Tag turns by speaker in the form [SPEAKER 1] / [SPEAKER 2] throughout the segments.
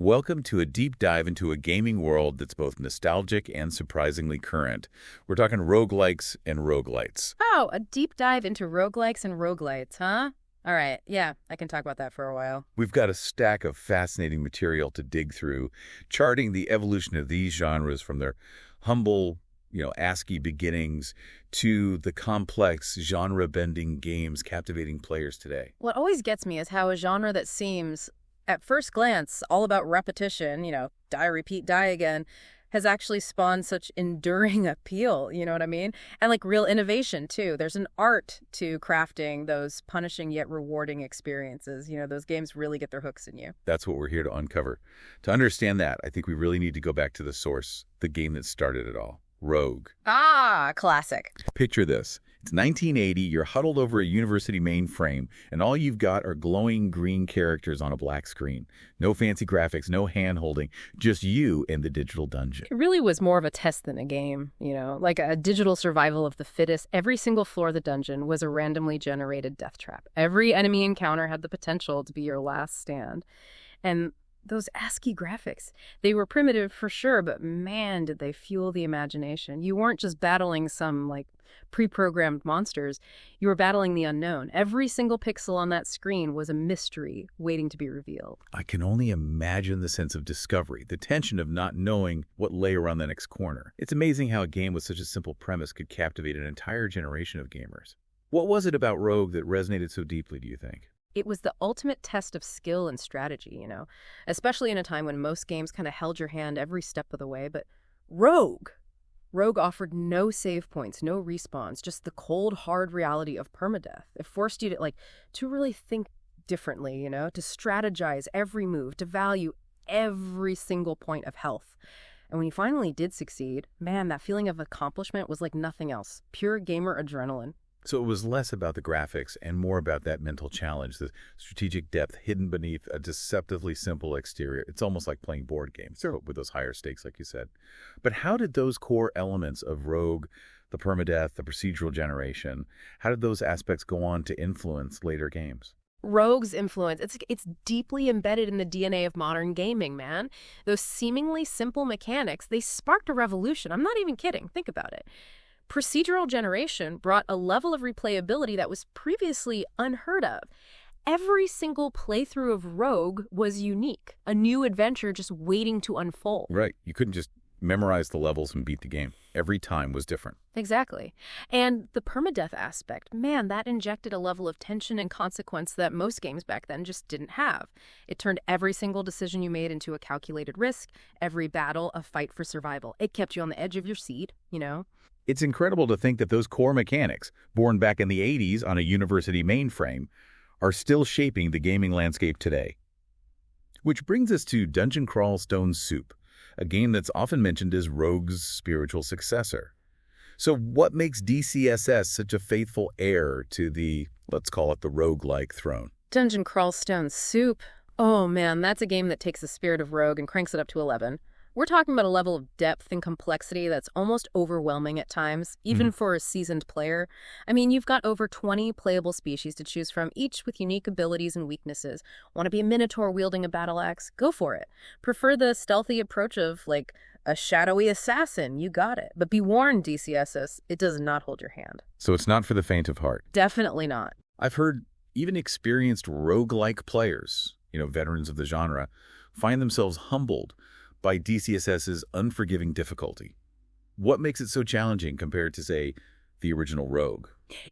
[SPEAKER 1] Welcome to a deep dive into a gaming world that's both nostalgic and surprisingly current. We're talking roguelikes and roguelites.
[SPEAKER 2] Oh, a deep dive into roguelikes and roguelites, huh? All right, yeah, I can talk about that for a while.
[SPEAKER 1] We've got a stack of fascinating material to dig through, charting the evolution of these genres from their humble, ASCII beginnings to the complex, genre-bending games captivating players today.
[SPEAKER 2] What always gets me is how a genre that seems, at first glance, all about repetition, die, repeat, die again, has actually spawned such enduring appeal, you know what I mean? And real innovation, too. There's an art to crafting those punishing yet rewarding experiences. Those games really get their hooks in you.
[SPEAKER 1] That's what we're here to uncover. To understand that, I think we really need to go back to the source, the game that started it all. Rogue.
[SPEAKER 2] Ah, classic.
[SPEAKER 1] Picture this. It's 1980, you're huddled over a university mainframe, and all you've got are glowing green characters on a black screen. No fancy graphics, no hand-holding, just you and the digital dungeon.
[SPEAKER 2] It really was more of a test than a game, like a digital survival of the fittest. Every single floor of the dungeon was a randomly generated death trap. Every enemy encounter had the potential to be your last stand. And those ASCII graphics, they were primitive for sure, but man, did they fuel the imagination. You weren't just battling some, pre-programmed monsters. You were battling the unknown. Every single pixel on that screen was a mystery waiting to be revealed.
[SPEAKER 1] I can only imagine the sense of discovery, the tension of not knowing what lay around the next corner. It's amazing how a game with such a simple premise could captivate an entire generation of gamers. What was it about Rogue that resonated so deeply, do you think?
[SPEAKER 2] It was the ultimate test of skill and strategy, especially in a time when most games kind of held your hand every step of the way. But Rogue offered no save points, no respawns, just the cold, hard reality of permadeath. It forced you to really think differently, to strategize every move, to value every single point of health. And when you finally did succeed, man, that feeling of accomplishment was like nothing else. Pure gamer adrenaline.
[SPEAKER 1] So it was less about the graphics and more about that mental challenge, the strategic depth hidden beneath a deceptively simple exterior. It's almost like playing board games with those higher stakes, like you said. But how did those core elements of Rogue, the permadeath, the procedural generation, how did those aspects go on to influence later games?
[SPEAKER 2] Rogue's influence, it's deeply embedded in the DNA of modern gaming, man. Those seemingly simple mechanics, they sparked a revolution. I'm not even kidding. Think about it. Procedural generation brought a level of replayability that was previously unheard of. Every single playthrough of Rogue was unique, a new adventure just waiting to unfold.
[SPEAKER 1] Right. You couldn't just memorize the levels and beat the game. Every time was different.
[SPEAKER 2] Exactly. And the permadeath aspect, man, that injected a level of tension and consequence that most games back then just didn't have. It turned every single decision you made into a calculated risk, every battle a fight for survival. It kept you on the edge of your seat,
[SPEAKER 1] It's incredible to think that those core mechanics, born back in the 80s on a university mainframe, are still shaping the gaming landscape today. Which brings us to Dungeon Crawl Stone Soup, a game that's often mentioned as Rogue's spiritual successor. So what makes DCSS such a faithful heir to the, let's call it the roguelike throne?
[SPEAKER 2] Dungeon Crawl Stone Soup? Oh man, that's a game that takes the spirit of Rogue and cranks it up to 11. We're talking about a level of depth and complexity that's almost overwhelming at times, even for a seasoned player. I mean, you've got over 20 playable species to choose from, each with unique abilities and weaknesses. Want to be a minotaur wielding a battle axe? Go for it. Prefer the stealthy approach of, a shadowy assassin? You got it. But be warned, DCSS, it does not hold your hand.
[SPEAKER 1] So it's not for the faint of heart.
[SPEAKER 2] Definitely not.
[SPEAKER 1] I've heard even experienced roguelike players, veterans of the genre, find themselves humbled by DCSS's unforgiving difficulty. What makes it so challenging compared to, say, the original Rogue?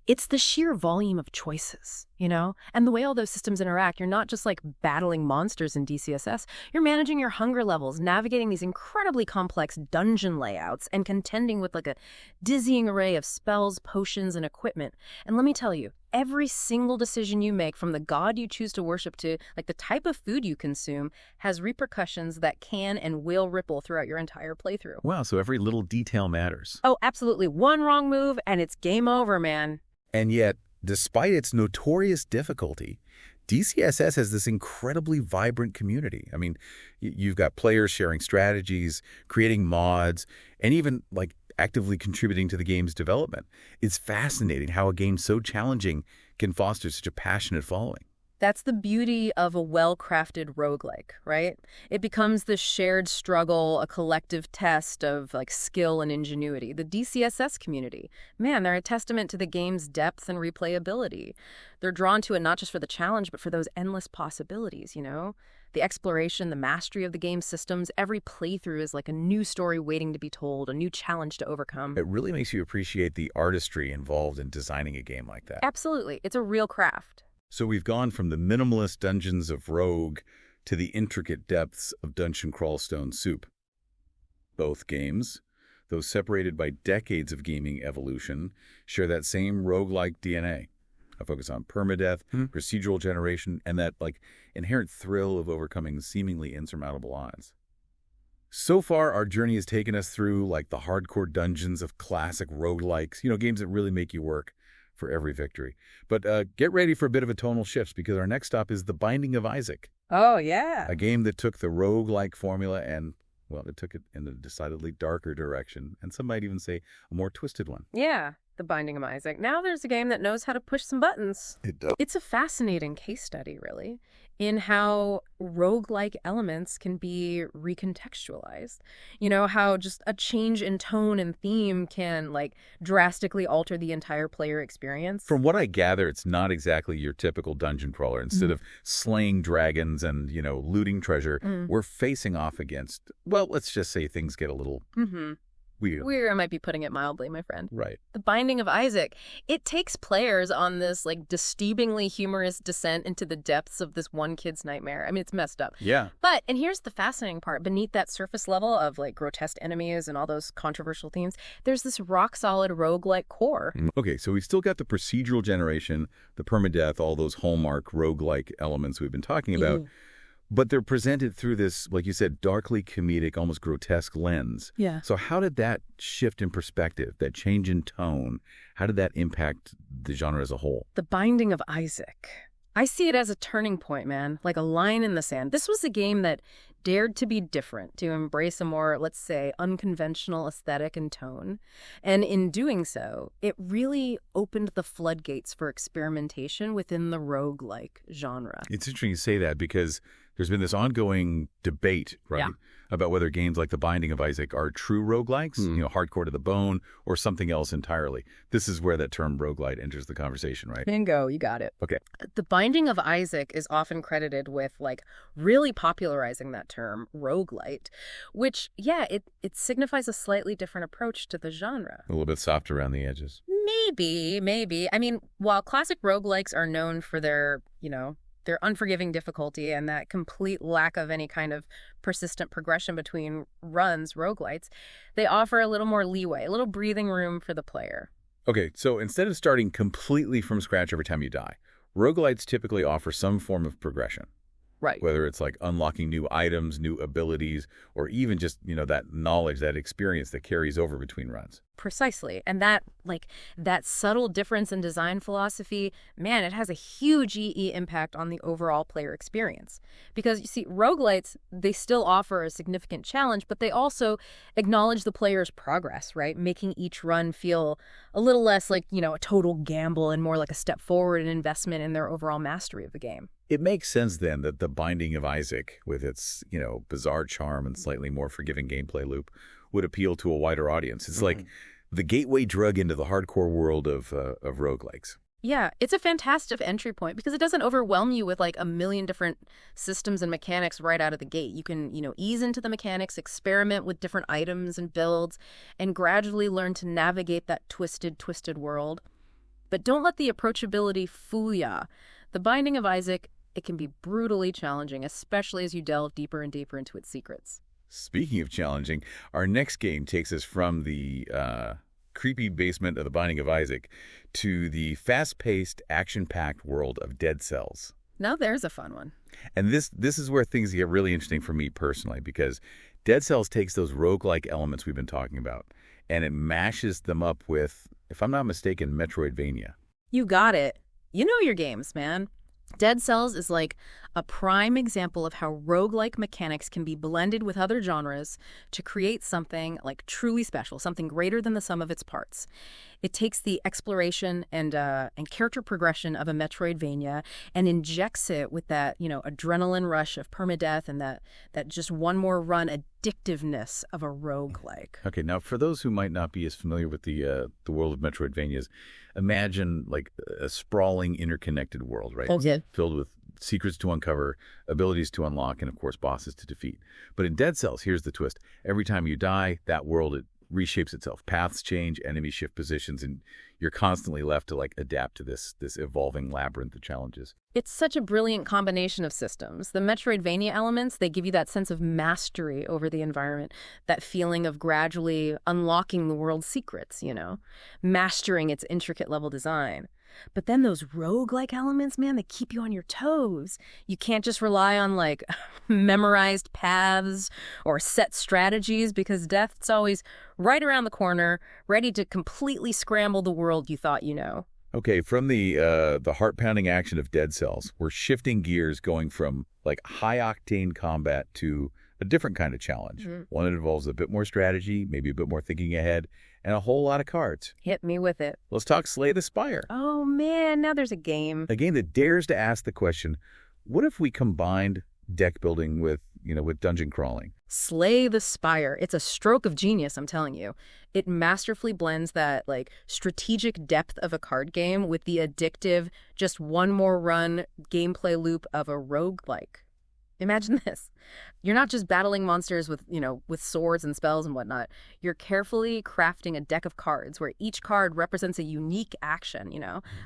[SPEAKER 2] It's the sheer volume of choices, and the way all those systems interact. You're not just battling monsters in DCSS. You're managing your hunger levels, navigating these incredibly complex dungeon layouts, and contending with a dizzying array of spells, potions, and equipment. And let me tell you, every single decision you make, from the god you choose to worship to the type of food you consume, has repercussions that can and will ripple throughout your entire playthrough.
[SPEAKER 1] Wow, so every little detail matters.
[SPEAKER 2] Oh, absolutely. One wrong move and it's game over, man.
[SPEAKER 1] And yet, despite its notorious difficulty, DCSS has this incredibly vibrant community. I mean, you've got players sharing strategies, creating mods, and even actively contributing to the game's development. It's fascinating how a game so challenging can foster such a passionate following.
[SPEAKER 2] That's the beauty of a well-crafted roguelike, right? It becomes this shared struggle, a collective test of like skill and ingenuity. The DCSS community, man, they're a testament to the game's depth and replayability. They're drawn to it not just for the challenge, but for those endless possibilities, you know? The exploration, the mastery of the game's systems, every playthrough is like a new story waiting to be told, a new challenge to overcome.
[SPEAKER 1] It really makes you appreciate the artistry involved in designing a game like that.
[SPEAKER 2] Absolutely. It's a real craft.
[SPEAKER 1] So we've gone from the minimalist dungeons of Rogue to the intricate depths of Dungeon Crawl Stone Soup. Both games, though separated by decades of gaming evolution, share that same roguelike DNA. A focus on permadeath, procedural generation, and that inherent thrill of overcoming seemingly insurmountable odds. So far, our journey has taken us through the hardcore dungeons of classic roguelikes, games that really make you work for every victory. But get ready for a bit of a tonal shift, because our next stop is The Binding of Isaac.
[SPEAKER 2] Oh, yeah.
[SPEAKER 1] A game that took the roguelike formula and, well, it took it in a decidedly darker direction, and some might even say a more twisted one.
[SPEAKER 2] Yeah, The Binding of Isaac. Now there's a game that knows how to push some buttons.
[SPEAKER 1] It does.
[SPEAKER 2] It's a fascinating case study, really, in how roguelike elements can be recontextualized. You know, how just a change in tone and theme can, drastically alter the entire player experience.
[SPEAKER 1] From what I gather, it's not exactly your typical dungeon crawler. Instead of slaying dragons and, looting treasure, we're facing off against, well, let's just say things get a little weird.
[SPEAKER 2] Weird, I might be putting it mildly, my friend.
[SPEAKER 1] Right.
[SPEAKER 2] The Binding of Isaac, it takes players on this, disturbingly humorous descent into the depths of this one kid's nightmare. I mean, it's messed up.
[SPEAKER 1] Yeah.
[SPEAKER 2] But, and here's the fascinating part, beneath that surface level of, grotesque enemies and all those controversial themes, there's this rock-solid roguelike core.
[SPEAKER 1] Okay, so we've still got the procedural generation, the permadeath, all those hallmark roguelike elements we've been talking about. But they're presented through this, like you said, darkly comedic, almost grotesque lens.
[SPEAKER 2] Yeah.
[SPEAKER 1] So how did that shift in perspective, that change in tone, how did that impact the genre as a whole?
[SPEAKER 2] The Binding of Isaac. I see it as a turning point, man, like a line in the sand. This was a game that dared to be different, to embrace a more, let's say, unconventional aesthetic and tone. And in doing so, it really opened the floodgates for experimentation within the roguelike genre.
[SPEAKER 1] It's interesting you say that, because there's been this ongoing debate, right,
[SPEAKER 2] Yeah.
[SPEAKER 1] about whether games like The Binding of Isaac are true roguelikes, hardcore to the bone, or something else entirely. This is where that term roguelite enters the conversation, right?
[SPEAKER 2] Bingo, you got it.
[SPEAKER 1] Okay.
[SPEAKER 2] The Binding of Isaac is often credited with, really popularizing that term, roguelite, which, yeah, it signifies a slightly different approach to the genre.
[SPEAKER 1] A little bit soft around the edges.
[SPEAKER 2] Maybe. I mean, while classic roguelikes are known for their unforgiving difficulty and that complete lack of any kind of persistent progression between runs, roguelites, they offer a little more leeway, a little breathing room for the player.
[SPEAKER 1] Okay, so instead of starting completely from scratch every time you die, roguelites typically offer some form of progression.
[SPEAKER 2] Right.
[SPEAKER 1] Whether it's unlocking new items, new abilities, or even just, that knowledge, that experience that carries over between runs.
[SPEAKER 2] Precisely. And that subtle difference in design philosophy, man, it has a huge EE impact on the overall player experience. Because, you see, roguelites, they still offer a significant challenge, but they also acknowledge the player's progress, right? Making each run feel a little less like, a total gamble and more like a step forward and investment in their overall mastery of the game.
[SPEAKER 1] It makes sense, then, that The Binding of Isaac, with its, bizarre charm and slightly more forgiving gameplay loop, would appeal to a wider audience. It's like the gateway drug into the hardcore world of roguelikes.
[SPEAKER 2] Yeah, it's a fantastic entry point because it doesn't overwhelm you with a million different systems and mechanics right out of the gate. You can, ease into the mechanics, experiment with different items and builds, and gradually learn to navigate that twisted world. But don't let the approachability fool ya. The Binding of Isaac, it can be brutally challenging, especially as you delve deeper and deeper into its secrets.
[SPEAKER 1] Speaking of challenging, our next game takes us from the creepy basement of The Binding of Isaac to the fast-paced, action-packed world of Dead Cells.
[SPEAKER 2] Now there's a fun one.
[SPEAKER 1] And this is where things get really interesting for me personally, because Dead Cells takes those roguelike elements we've been talking about, and it mashes them up with, if I'm not mistaken, Metroidvania.
[SPEAKER 2] You got it. You know your games, man. Dead Cells is like A prime example of how roguelike mechanics can be blended with other genres to create something like truly special, something greater than the sum of its parts. It takes the exploration and character progression of a Metroidvania and injects it with that, adrenaline rush of permadeath and that just one more run addictiveness of a roguelike.
[SPEAKER 1] Okay, now for those who might not be as familiar with the world of Metroidvanias, imagine like a sprawling, interconnected world, right?
[SPEAKER 2] Okay.
[SPEAKER 1] Filled with secrets to uncover, abilities to unlock, and of course bosses to defeat. But in Dead Cells, here's the twist. Every time you die, that world, it reshapes itself. Paths change, enemies shift positions, and you're constantly left to like adapt to this evolving labyrinth of challenges.
[SPEAKER 2] It's such a brilliant combination of systems. The Metroidvania elements, they give you that sense of mastery over the environment, that feeling of gradually unlocking the world's secrets, mastering its intricate level design. But then those roguelike elements, man, they keep you on your toes. You can't just rely on, like, memorized paths or set strategies because death's always right around the corner, ready to completely scramble the world you thought you know.
[SPEAKER 1] Okay, from the heart-pounding action of Dead Cells, we're shifting gears going from, like, high-octane combat to a different kind of challenge. One that involves a bit more strategy, maybe a bit more thinking ahead, and a whole lot of cards.
[SPEAKER 2] Hit me with it.
[SPEAKER 1] Let's talk Slay the Spire.
[SPEAKER 2] Oh, man, now there's a game.
[SPEAKER 1] A game that dares to ask the question, what if we combined deck building with dungeon crawling?
[SPEAKER 2] Slay the Spire. It's a stroke of genius, I'm telling you. It masterfully blends that, like, strategic depth of a card game with the addictive, just one more run gameplay loop of a roguelike. Imagine this. You're not just battling monsters with swords and spells and whatnot. You're carefully crafting a deck of cards where each card represents a unique action,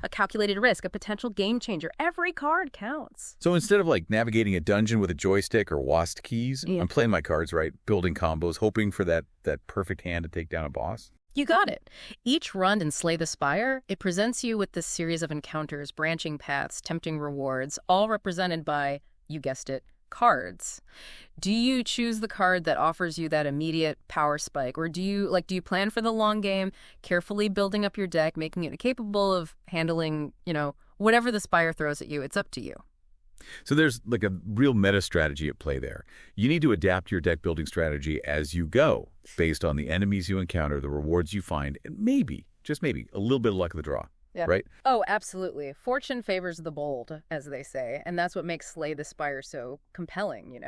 [SPEAKER 2] a calculated risk, a potential game changer. Every card counts.
[SPEAKER 1] So instead of like navigating a dungeon with a joystick or WASD keys, I'm playing my cards right, building combos, hoping for that perfect hand to take down a boss.
[SPEAKER 2] You got it. Each run in Slay the Spire, it presents you with this series of encounters, branching paths, tempting rewards, all represented by, you guessed it, cards. Do you choose the card that offers you that immediate power spike, or do you plan for the long game, carefully building up your deck, making it capable of handling, whatever the Spire throws at you? It's up to you.
[SPEAKER 1] So there's like a real meta strategy at play there. You need to adapt your deck building strategy as you go, based on the enemies you encounter, the rewards you find, and maybe, just maybe, a little bit of luck of the draw.
[SPEAKER 2] Yeah.
[SPEAKER 1] Right?
[SPEAKER 2] Oh, absolutely. Fortune favors the bold, as they say, and that's what makes Slay the Spire so compelling,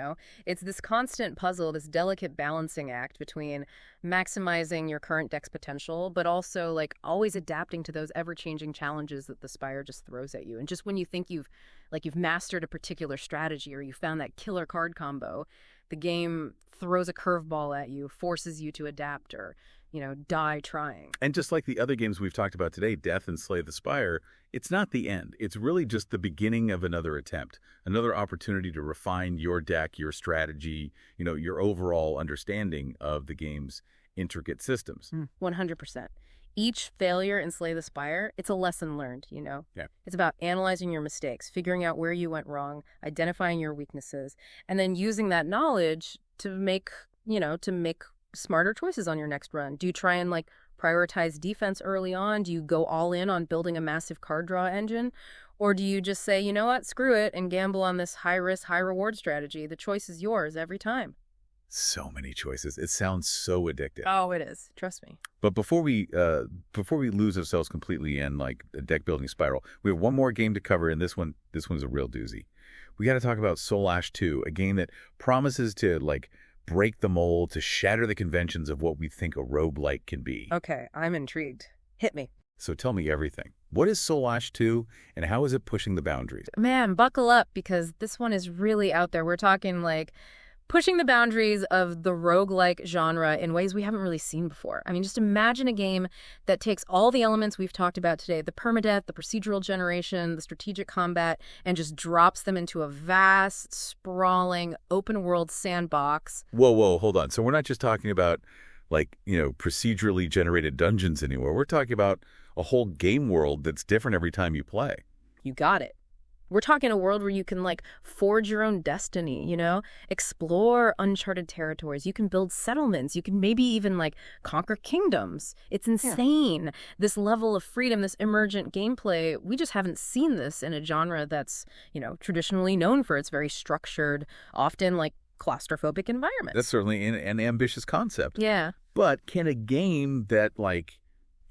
[SPEAKER 2] It's this constant puzzle, this delicate balancing act between maximizing your current deck's potential, but also, like, always adapting to those ever-changing challenges that the Spire just throws at you. And just when you think you've mastered a particular strategy or you found that killer card combo, the game throws a curveball at you, forces you to adapt or die trying.
[SPEAKER 1] And just like the other games we've talked about today, Death and Slay the Spire, it's not the end. It's really just the beginning of another attempt, another opportunity to refine your deck, your strategy, your overall understanding of the game's intricate systems.
[SPEAKER 2] 100%. Each failure in Slay the Spire, it's a lesson learned, Yeah. It's about analyzing your mistakes, figuring out where you went wrong, identifying your weaknesses, and then using that knowledge to make smarter choices on your next run. Do you try and prioritize defense early on? Do you go all in on building a massive card draw engine? Or do you just say, you know what, screw it, and gamble on this high-risk, high-reward strategy? The choice is yours every time.
[SPEAKER 1] So many choices. It sounds so addictive.
[SPEAKER 2] Oh, it is. Trust me.
[SPEAKER 1] But before we lose ourselves completely in like a deck building spiral, we have one more game to cover, and this one's a real doozy. We got to talk about Soulash 2, a game that promises to break the mold, to shatter the conventions of what we think a roguelike can be.
[SPEAKER 2] Okay, I'm intrigued. Hit me.
[SPEAKER 1] So tell me everything. What is Soulash 2, and how is it pushing the boundaries?
[SPEAKER 2] Man, buckle up, because this one is really out there. We're talking pushing the boundaries of the roguelike genre in ways we haven't really seen before. I mean, just imagine a game that takes all the elements we've talked about today, the permadeath, the procedural generation, the strategic combat, and just drops them into a vast, sprawling, open-world sandbox.
[SPEAKER 1] Whoa, hold on. So we're not just talking about, procedurally generated dungeons anymore. We're talking about a whole game world that's different every time you play.
[SPEAKER 2] You got it. We're talking a world where you can, like, forge your own destiny, explore uncharted territories. You can build settlements. You can maybe even, like, conquer kingdoms. It's insane. This level of freedom, this emergent gameplay, we just haven't seen this in a genre that's, traditionally known for its very structured, often, like, claustrophobic environments.
[SPEAKER 1] That's certainly an ambitious concept.
[SPEAKER 2] Yeah.
[SPEAKER 1] But can a game that, like,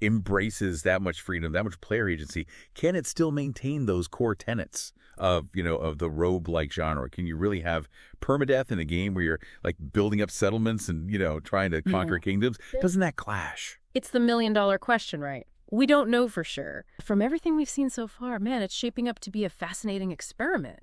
[SPEAKER 1] embraces that much freedom, that much player agency, can it still maintain those core tenets of, of the roguelike genre? Can you really have permadeath in a game where you're, like, building up settlements and, trying to conquer kingdoms? Doesn't that clash?
[SPEAKER 2] It's the million-dollar question, right? We don't know for sure. From everything we've seen so far, man, it's shaping up to be a fascinating experiment.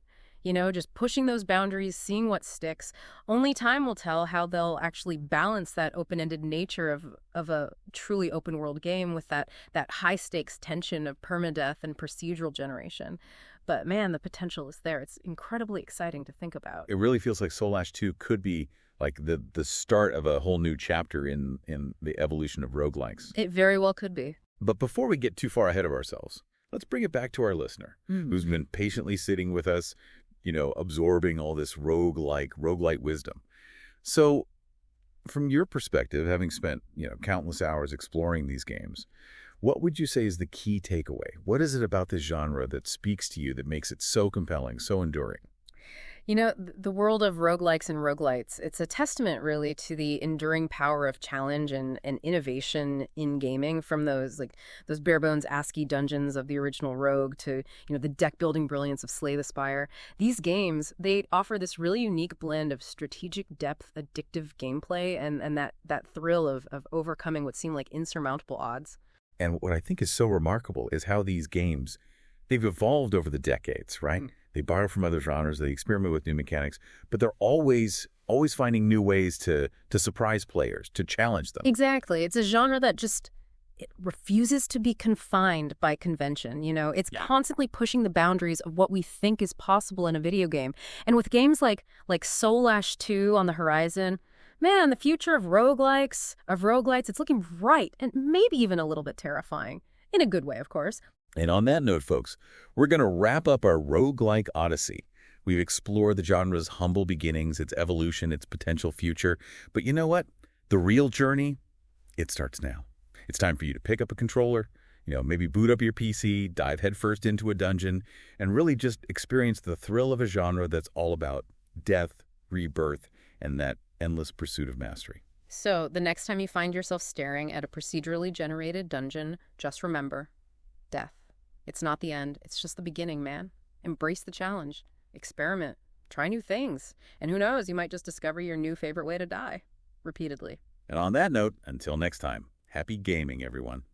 [SPEAKER 2] Just pushing those boundaries, seeing what sticks. Only time will tell how they'll actually balance that open-ended nature of a truly open-world game with that high-stakes tension of permadeath and procedural generation. But, man, the potential is there. It's incredibly exciting to think about.
[SPEAKER 1] It really feels like Soulash 2 could be like the start of a whole new chapter in the evolution of roguelikes.
[SPEAKER 2] It very well could be.
[SPEAKER 1] But before we get too far ahead of ourselves, let's bring it back to our listener, who's been patiently sitting with us, absorbing all this roguelite wisdom. So from your perspective, having spent, countless hours exploring these games, what would you say is the key takeaway? What is it about this genre that speaks to you that makes it so compelling, so enduring?
[SPEAKER 2] The world of roguelikes and roguelites, it's a testament really to the enduring power of challenge and innovation in gaming, from those bare bones ASCII dungeons of the original Rogue to, the deck building brilliance of Slay the Spire. These games, they offer this really unique blend of strategic depth, addictive gameplay, and that thrill of overcoming what seem like insurmountable odds.
[SPEAKER 1] And what I think is so remarkable is how these games, they've evolved over the decades, right? They borrow from other genres, they experiment with new mechanics, but they're always finding new ways to surprise players, to challenge them.
[SPEAKER 2] Exactly. It's a genre that it refuses to be confined by convention. It's constantly pushing the boundaries of what we think is possible in a video game. And with games like Soulash 2 on the horizon, man, the future of roguelikes, of roguelites, it's looking bright and maybe even a little bit terrifying. In a good way, of course.
[SPEAKER 1] And on that note, folks, we're going to wrap up our roguelike odyssey. We've explored the genre's humble beginnings, its evolution, its potential future. But you know what? The real journey, it starts now. It's time for you to pick up a controller, maybe boot up your PC, dive headfirst into a dungeon, and really just experience the thrill of a genre that's all about death, rebirth, and that endless pursuit of mastery.
[SPEAKER 2] So the next time you find yourself staring at a procedurally generated dungeon, just remember, death. It's not the end. It's just the beginning, man. Embrace the challenge. Experiment. Try new things. And who knows, you might just discover your new favorite way to die. Repeatedly.
[SPEAKER 1] And on that note, until next time, happy gaming, everyone.